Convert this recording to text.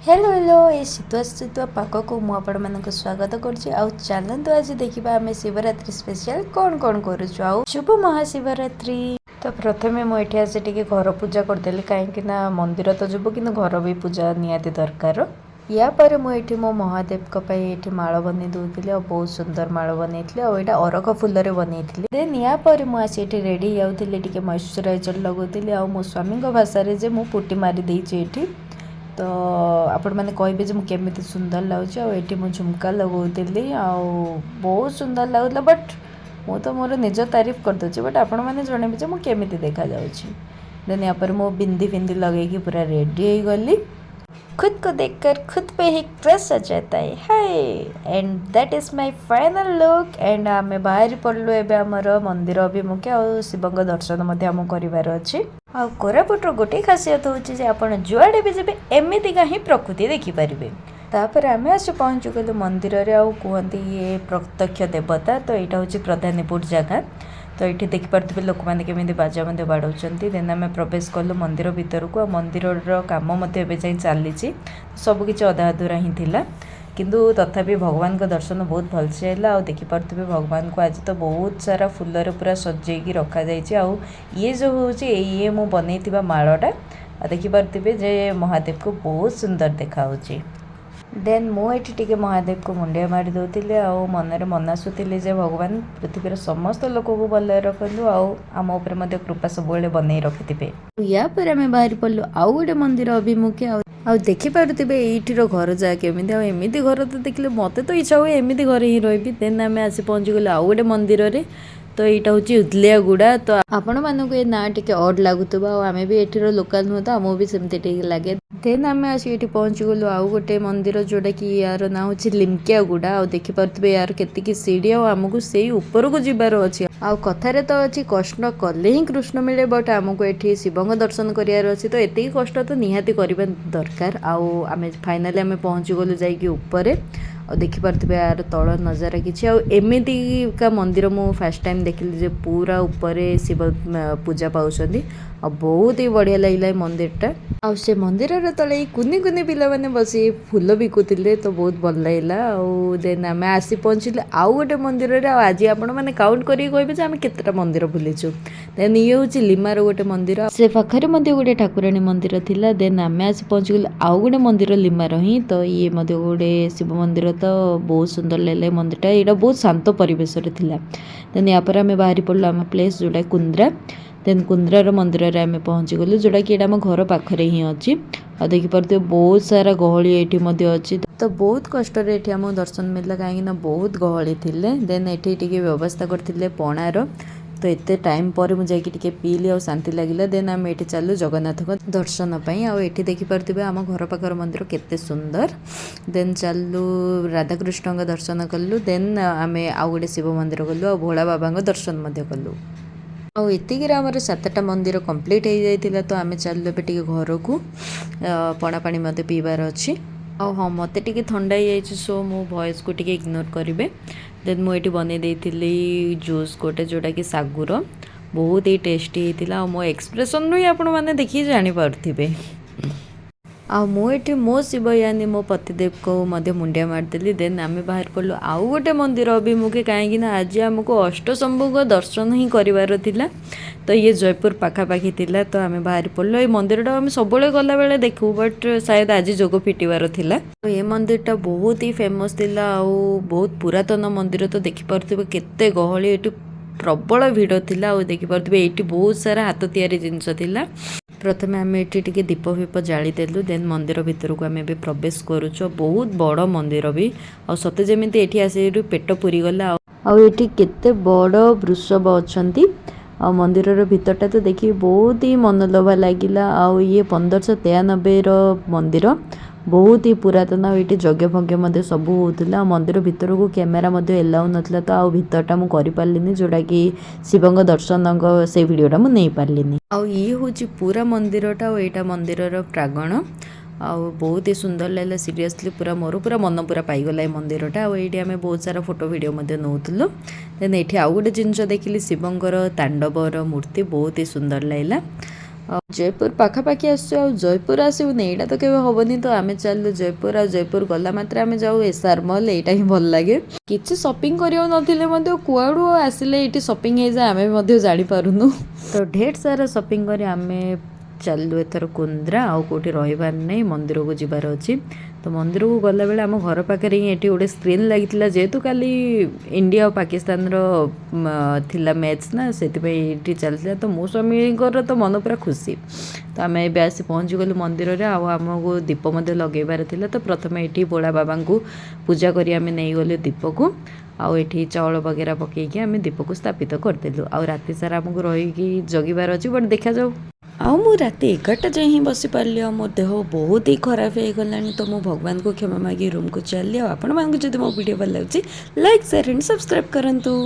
Hello hello ये शीतुआ पाक को मुझे स्वागत करते आज देखा आम शिवरात्रि स्पेशल कौन कौन करूँ शुभ महाशिवरात्रि। तो प्रथमे मुझे आसी टे घर पूजा करदेली कहीं मंदिर तो जीव कि घर भी पूजा निहाती दरकार। या पर मुझे मो महादेव ये माल बन दूसरी और बहुत सुंदर माल बनई और अरख फूल बनई देन या पर मुझे रेडी जाऊँगी मॉइस्चराइजर लगोली आ मो स्वामी भाषा मुझे पुटी मारी देती। तो आपण मैंने कहे जो मुझे सुंदर लगुच आठ झुमका लगोली आ बहुत सुंदर लगुला बट मु तो मोर निज तारीफ करदे बट आपण मैंने जनइबे मुझे देखा देन या पर मो बिंदी फिंदी लगे पूरा रेडी हो गली। खुद को देखकर खुद पे ही क्रश आ जाता है hi and that is my final look and आम बाहरी पड़लु एमर मंदिर अभिमुखे आ शिवंग दर्शन कर अच्छी। आ कोरापुटर गोटे खासियत होची जे आपण जुआड़े भी जब एमतीका ही प्रकृति देखिपारे। तापर आम आस पहुँचु गलु मंदिर कहते ये प्रत्यक्ष देवता तो यहाँ हूँ प्रधानीपुर जगह। तो ये देखिपे लोक मैंने केमी बाजा बाड़ाऊँ देन आम प्रवेश कलु मंदिर भितर को मंदिर कम चली सबकि अधा अधूरा ही थिला किंतु तथापि भगवान का दर्शन बहुत भलसे है। देखिपे भगवान को आज तो बहुत सारा फूलर पूरा सजेकी रखा ये जो हूँ ये मु बनई मालटा देखिपे जे महादेव को बहुत सुंदर देखा देन मुझे महादेव को मुंडिया मारी दूसरी मनरे मनासुली जे भगवान पृथ्वीर समस्त लोक को भल रखु आम उपर कृपा सब बनई रखिथे। या पर आम बाहरी पड़लु आउ गोटे मंदिर अभिमुखे आ देखिपे ये घर जहाँ केमी एमती घर तो देखिले मत तो इच्छा हुए एमती घर ही रही। देन आम आसी पहुँची गलु आउ गोटे मंदिर रे तो यहाँ हूँ उदलियागुड़ा। तो आपण मानक ये ना टे अड लगुवा आम भी ये लोकाल नुह तो आमको भी सेमती लगे। देन आम आसिक पहुँची गलु आउ गोटे मंदिर जोटा कि यार ना हूँ लिमकियागुड़ा आ देखिपे यार केतिकी सीढ़ी आमको से ऊपर को जीवार अच्छे आ कथार तो अच्छी कष्ट कले ही कृष्ण मिले बट आमको ये शिवंग दर्शन करार अच्छे तो ये कष्ट तो निहाती करवा दरकार। आम फाइनाली आम पहुँची गलु जापर और देखिपे यार तल नजारा किसी आमती का मंदिर मु फास्ट टाइम देखिली जे पूरा ऊपर शिव पूजा पाँच आ बहुत ही बढ़िया लगे मंदिरटा आ से मंदिर तले कुनी कुनी पिला माने बसी फूल बिकुले तो बहुत भल लगे। देन आम आसी पहुँचले आउ गोटे मंदिर आज आपण मैंने काउंट करें कहे आम केतटा मंदिर बुलीचु। देन ये हूँ लिमार गोटे मंदिर से पाखे गोटे ठाकुराणी मंदिर थिला। देन आम आसी पहुँच गले आउ गोटे मंदिर लिमार ही तो ये गोटे शिव मंदिर तो बहुत सुंदर लगे मंदिरटा यहाँ बहुत शांत परिवेश थिला। देन या पर आम बाहरी पड़लु आम प्लेस जोटा कुंद्रा देन कुंद्रार मंदिर रे आम पहुँची गलु जोटा कि आम घर पाखरे ही अच्छी और देखिपे बहुत सारा गहली ये अच्छी तो बहुत कष्ट आम दर्शन मिलला कहीं बहुत गहली थिले। देन ये व्यवस्था करते पणार तो एते टाइम पर मुझे पीली और शांति लगे। देन आम ये चलु जगन्नाथ को दर्शन ये देखिपे आम घर पाखर मंदिर केते सुंदर। देन चलु राधाकृष्ण दर्शन कलु। देन आम आउ गोटे शिव मंदिर गलु और भोला बाबा दर्शन कलु आती आमर 7टा मंदिर कंप्लीट हो जाता। तो आम चलु ए घर को पणा पानी मत पीबार अच्छी हाँ मत टे थंडा ही सो मो वॉइस को टे इग्नोर करेंगे। देन मुझे बन जूस गोटे जोटा कि सागुर बहुत ही टेस्टी होता मो एक्सप्रेशन ही आपण मैंने देखिए जानीपे मो शिवयानी मो पतिदेव को मुंडिया मारदेली। देन आम बाहर पड़लु आउ गोटे मंदिर अभिमुखे कहीं आज आमको अष्टशंभु को दर्शन ही करार थिला तो ये जयपुर पाखापाखी थिला। तो आम बाहर पड़लु ये मंदिरटा आम सब गला बेले देखू बट शायद आज जोग फिटिवार थिला। तो ये मंदिरटा बहुत ही फेमस थिला बहुत पुरातन मंदिर तो देखिपे केते गहली ये प्रबल भिड़ थिला देखिपे ये बहुत सारा हाथ तैयारी जिनस थिला। प्रथमे आम ये दीप फीप जादेलु देन मंदिर भितर को आम प्रवेश करुचु बहुत बड़ मंदिर भी आ सते जमी ये आस पेट पूरी गला आठी केते बड़ वृषभ अच्छी आ मंदिर भितरटा तो देखिए बहुत ही मनलोभा लगिला। ये 1593 मंदिर बहुत ही पुरातन ये यज्ञ भज्ञ सब होता मंदिर भितर को कैमेरा एलाउ नाला तो आउ भितरटा मुझे पार्ली जोटा कि शिवंग दर्शन से भिडटा मुझे नहीं पार्ली ये हूँ पूरा मंदिरटा यहाँ मंदिर प्रांगण आ बहुत ही सुंदर लगे सीरियसली पूरा मोर पूरा मन पूरा पाईगला ये मंदिरटा ये आम बहुत सारा फोटो वीडियो नौलु। देन ये आउ गोटे जिनस देखिली शिवंकर तांडवर मूर्ति बहुत ही सुंदर लगे जयपुर पाखापाखि आसु जयपुर आसबुनि एटा तो केवे हेनी तो आम चलू जयपुर जयपुर गला मात्रे आम जाऊ एसआर मॉल एटा ही भल लगे किसी शॉपिंग करियो नथिले कुआडू आसिले ये शॉपिंग हो जाए आम जानी पारुनु तो ढेर सारा शॉपिंग कर आम चलू एथर कुंद्रा आउ कौटी रहीबार नहीं मंदिर को जीवार अच्छी तो मंदिर को गला बेले आम घर पाखे ही ये गोटे स्क्रीन लगी जेहेतु काली इंडिया और पाकिस्तान थिला मैच ना से चलता तो मो स्वामी तो मन पूरा खुशी तो आम ए आसी पहुँची गलु मंदिर में आमको दीप लगेबार थिला तो प्रथम ये बोड़ा बाबा को पूजा करी आम नहीं गलु दीप को आउ ये चाउल वगैरह पकईकि आम दीप को स्थापित करदेलु आ राति सारा आमको रही जगिबार अच्छी बट देखा जाऊ आउ मु राति 11टा जाए ही बसी पार्ली मो देह बहुत ही खराब हो गला तो मु भगवान को क्षमा मागी रूम को चली आपण मानक जदि मो वीडियो भल लगे लाइक शेयर एंड सब्सक्राइब करंतु।